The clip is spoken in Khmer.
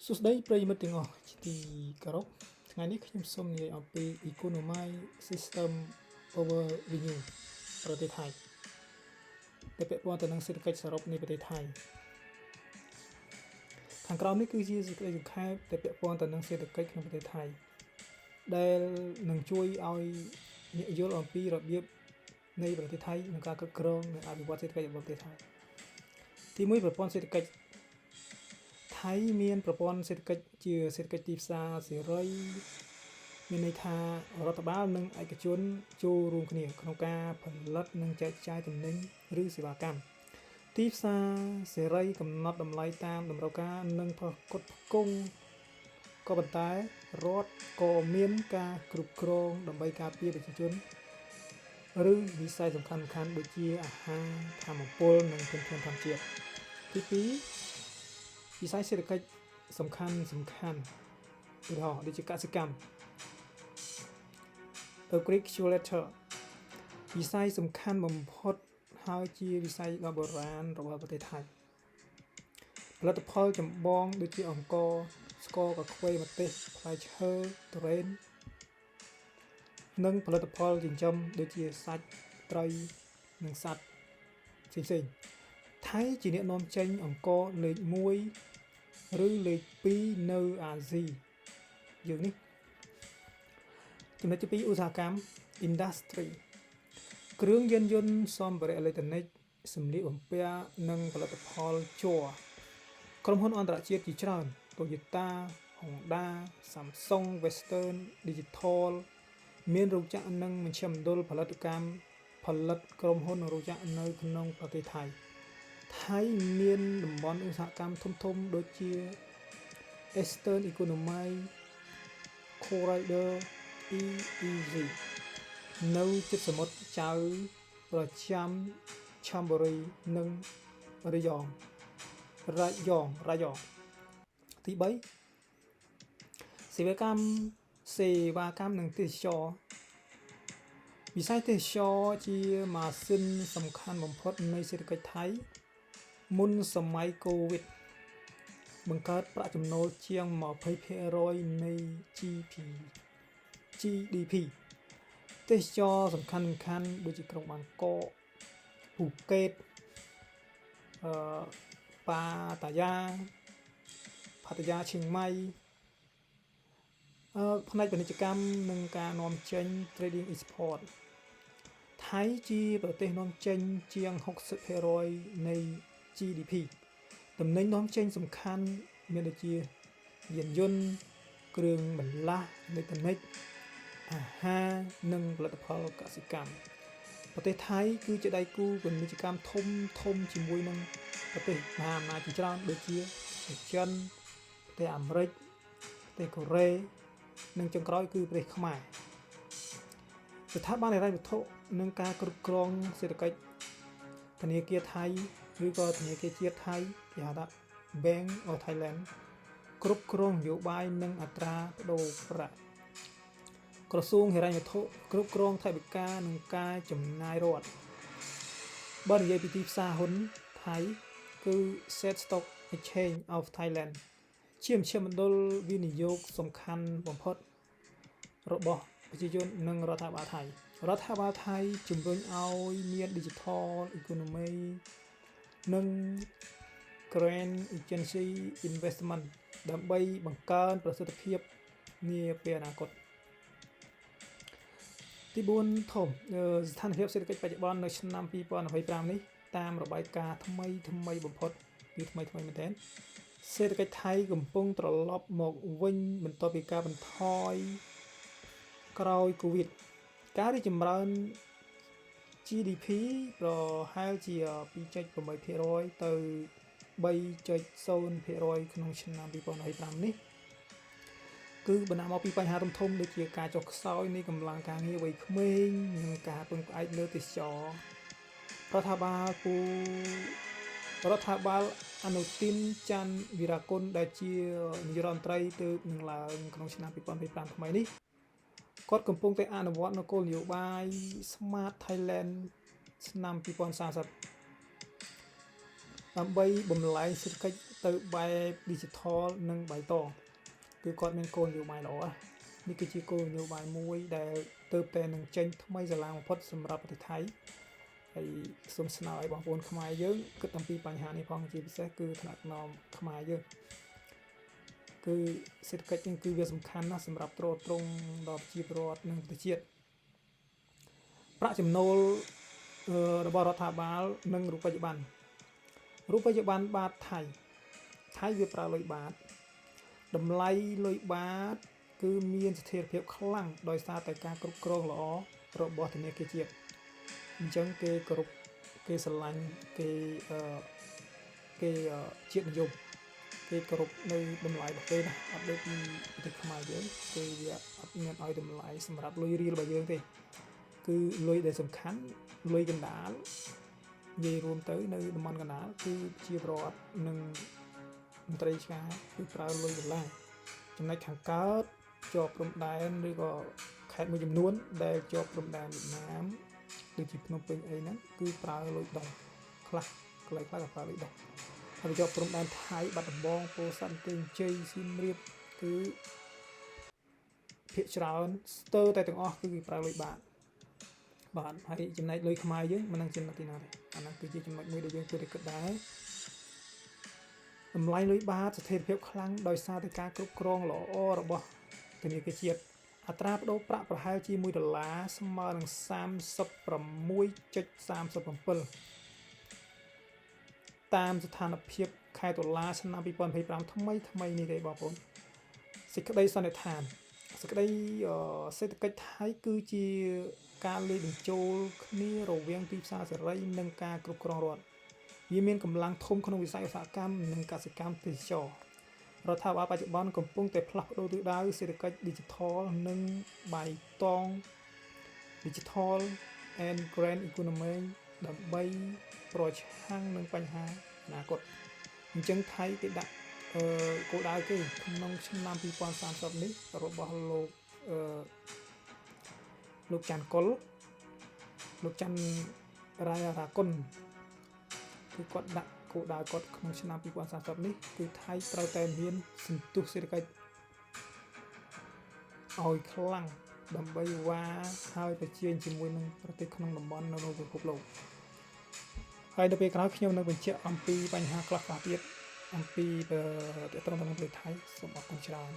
សួស្តីប្រិយមិត្តទាំងអស់ជាទីគោរពថ្ងៃនេះខ្ញុំសូមនិយាយអំពី Economy System Overview ប្រទេសថៃដែលពាក់ព័ន្ធទៅនឹងសេដ្ឋកិច្ចសរុបនៃប្រទេសថៃខាងក្រោមនេះគឺជាសេចក្តីសង្ខេបដែលពាក់ព័ន្ធទៅនឹងសេដ្ឋកិច្ចក្នុងប្រទេសថៃដែលនឹងជួយឲ្យអ្នកយល់អំពីរបៀបនៃប្រទេសថៃនិងការគ្រប់គ្រងនិងអភិវឌ្ឍសេដ្ឋកិច្ចរបស់ប្រទេសថៃទី1ប្រព័ន្ធសេដ្ឋកិច្ចថៃមានប្រព័ន្ធសេដ្ឋកិច្ចជាសេដ្ឋកិច្ចទីផ្សារសេរីមានន័យថារដ្ឋបាលនិងឯកជនចូលរួមគ្នាក្នុងការផលិតនិងចែកចាយទំនិញឬសេវាកម្មទីផ្សារសេរីកំណត់តម្លៃតាមតម្រូវការនិងប្រកួតប្រជែងក៏ប៉ុន្តែរដ្ឋក៏មានការគ្រប់គ្រងដើម្បីការពារប្រជាជនឬវិស័យសំខាន់ៗដូចជាអាហារថាមពលនិងធនធានធម្មជាតិទី2វិស័យសេដ្ឋកិច្ចសំខាន់ឧទាហរណ៍ដូចជាកសិកម្ម agriculture វិស័យសំខាន់បំផុតហើយជាវិស័យដ៏បុរាណរបស់ប្រទេសថៃផលិតផលចម្បងដូចជាអង្ករស្ករកាហ្វេម្ទេសផ្លែឈើទុរេននិងផលិតផលចិញ្ចឹមដូចជាសាច់ត្រីនិងសត្វផ្សេងៗថៃជាអ្នកនាំចេញអង្ករលេខ1ឬលេខ2នៅអាស៊ីយើងនេះចំណុចទី2ឧស្សាហកម្ម industry គ្រឿងយានយន្តសម្ភារៈអេឡិចត្រូនិកសម្លៀកបំពាក់និងផលិតផលជ័រក្រុមហ៊ុនអន្តរជាតិជាច្រើន Toyota Honda Samsung Western Digital មានរោងចក្រនិងមជ្ឈមណ្ឌលផលិតកម្មផលិតក្រុមហ៊ុនរោងចក្រនៅក្នុងប្រទេសថៃមានតំបន់ឧស្សាហកម្មធំៗដូចជា Eastern Economy Corridor EEZ នៅជិតសមុទ្រចៅប្រចាំឆាំបូរីនិងរ៉ាយ៉ងទី3សេវាកម្មនិងទេសចរវិស័យទេសចរជាម៉ាស៊ីនសំខាន់បំផុតនៃសេដ្ឋកិច្ចថៃមុនសម័យកូវីដបង្កើតប្រាក់ចំណូលជាង 20% នៃ GDP ទេសចរសំខាន់ដូចជាក្រុងបាងកកពូកេតប៉ាតាយាផាតាយាឈៀងម៉ៃផ្នែកពាណិជ្ជកម្មនិងការនាំចេញ Trading Export ថៃជាប្រទេសនាំចេញជាង 60% នៃ GDP ទំនិញនាំចេញសំខាន់មានដូចជាយានយន្តគ្រឿងបន្លាស់អេឡិចត្រូនិកអាហារនិងផលិតផលកសិកម្មប្រទេសថៃគឺជាដៃគូពាណិជ្ជកម្មធំជាមួយនឹងប្រទេសមហាអំណាចជាច្រើនដូចជាប្រទេសចិនប្រទេសអាមេរិកប្រទេសកូរ៉េនិងចុងក្រោយគឺប្រទេសខ្មែរស្ថាប័នហិរញ្ញវត្ថុនិងការគ្រប់គ្រងសេដ្ឋកិច្ចធនាគារថៃឬក៏ធនាគារជាតិថៃគេហៅថា Bank of Thailand គ្រប់គ្រងនយោបាយនិងអត្រាប្តូរប្រាក់ក្រសួងហិរញ្ញវត្ថុគ្រប់គ្រងថវិកានិងការចំណាយរដ្ឋបើនិយាយពីទីផ្សារហ៊ុនថៃគឺ Set Stock Exchange of Thailand ជាមជ្ឈមណ្ឌលវិនិយោគសំខាន់បំផុតរបស់ប្រជាជននិងរដ្ឋាភិបាលថៃជំរុញឲ្យមាន Digital Economy និង Green Agency Investment ដើម្បីបង្កើនប្រសិទ្ធភាពនាពេលអនាគតទី4ស្ថានភាពសេដ្ឋកិច្ចបច្ចុប្បន្ននៅឆ្នាំ2025នេះតាមរបាយការណ៍ថ្មីបំផុតគឺថ្មីមែនទែនសេដ្ឋកិច្ចថៃកំពុងត្រឡប់មកវិញបន្ទាប់ពីការបន្ថយក្រោយកូវីដការរីកចម្រើន GDP ប្រហែលជា 2.8% ទៅ 3.0% ក្នុងឆ្នាំ2025នេះគឺបណ្ដាលមកពីបញ្ហាធំៗដូចជាការចុះខ្សោយនៃកម្លាំងការងារវ័យក្មេងនិងការពឹងផ្អែកលើទេសចររដ្ឋាភិបាលអនុទីនច័ន្ទវីរៈគុណដែលជានាយករដ្ឋមន្ត្រីទើបនឹងឡើងក្នុងឆ្នាំ2025ថ្មីនេះគាត់កំពុងតែអនុវត្តនូវគោលនយោបាយ Smart Thailand ឆ្នាំ2030ដើម្បីបំលែងសេដ្ឋកិច្ច ទៅបែប digital និងបៃតងគឺគាត់មានគោលនយោបាយល្អនេះគឺជាគោលនយោបាយមួយដែលទើបតែនឹងចេញថ្មីស្រឡាងបំផុតសម្រាប់ប្រទេសថៃហើយសូមស្នើឲ្យបងប្អូនខ្មែរយើងគិតអំពីបញ្ហានេះផងជាពិសេសគឺថ្នាក់ដឹកនាំខ្មែរយើងគឺសេដ្ឋកិច្ចនេះគឺវាសំខាន់ណាស់សម្រាប់ទ្រទ្រង់ដល់ប្រជាពលរដ្ឋនិងប្រទេសជាតិប្រាក់ចំណូលរបស់រដ្ឋាភិបាលនិងរូបិយប័ណ្ណបាតថៃវាប្រើលុយបាតតម្លៃលុយបាតគឺមានស្ថិរភាពខ្លាំងដោយសារតែការគ្រប់គ្រងល្អរបស់ធនាគារជាតិអញ្ចឹងគេគោរពគេស្រឡាញ់គេជាតិនិយមគេគោរពនៅតម្លៃរបស់គេណាអត់ដូចពីប្រទេសខ្មែរយើងគេវាអត់មានឲ្យតម្លៃសម្រាប់លុយរៀលរបស់យើងទេគឺលុយដែលសំខាន់លុយកណ្ដាលនិយាយរួមទៅនៅតំបន់កណ្ដាលគឺជាប្រវត្តិនិងមន្ត្រីឆ្ការគឺប្រើលុយដុល្លារចំណុចខាងកើតជាប់ព្រំដែនឬក៏ខេត្តមួយចំនួនដែលជាប់ព្រំដែនវៀតណាមដូចជាភ្នំពេញអីហ្នឹងគឺប្រើលុយដុល្លារខ្លះក៏ប្រើលុយដុល្លារហើយជាប់ព្រំដែនថៃបាត់ដំបងពោធិ៍សាត់ទេពជ័យសៀមរាបគឺភាគច្រើនស្ទើរតែទាំងអស់គឺគេប្រើលុយបាតហើយចំណែកលុយខ្មែរយើងមិននឹងចំណុចទីណាទេអាហ្នឹងគឺជាចំណុចមួយដែលយើងគួរតែគិតដែរតម្លៃលុយបាតស្ថិរភាពខ្លាំងដោយសារតែការគ្រប់គ្រងល្អរបស់ធនាគារជាតិអត្រាប្តូរប្រាក់ប្រហែលជា$1ស្មើនឹង 36.37 តាមស្ថានភាពខែតុលាឆ្នាំ2025ថ្មីនេះទេបងប្អូនសេចក្តីសន្និដ្ឋានសេចក្តីសេដ្ឋកិច្ចថៃគឺជាការលាយបញ្ចូលគ្នារវាងទីផ្សារសេរីនិងការគ្រប់គ្រងរដ្ឋវាមានកម្លាំងធំក្នុងវិស័យឧស្សាហកម្មនិងកសិកម្មទេសចររដ្ឋាភិបាលបច្ចុប្បន្នកំពុងតែផ្លាស់ប្ដូរទិសដៅសេដ្ឋកិច្ច Digital និងបៃតង Digital and Green Economy ដើម្បីប្រឆាំងនឹងបញ្ហាអនាគតអញ្ចឹងថៃគេដាក់គោលដៅគេក្នុងឆ្នាំ2030នេះរបស់លោកច័ន្ទកុលលោកច័ន្ទរាយរាគុណគឺគាត់ដាក់គោលដៅគាត់ក្នុងឆ្នាំ2030នេះគឺថៃត្រូវតែមានសន្ទុះសេដ្ឋកិច្ចឲ្យខ្លាំងដើម្បីហើយប្រជែងជាមួយនឹងប្រទេសក្នុងតំបន់នៅលើពិភពលោកហើយដល់ពេលក្រោយខ្ញុំនឹងបញ្ជាក់អំពីបញ្ហាខ្លះៗទៀតអំពីទាក់ទងទៅនឹងប្រទេសថៃសូមអរគុណច្រើន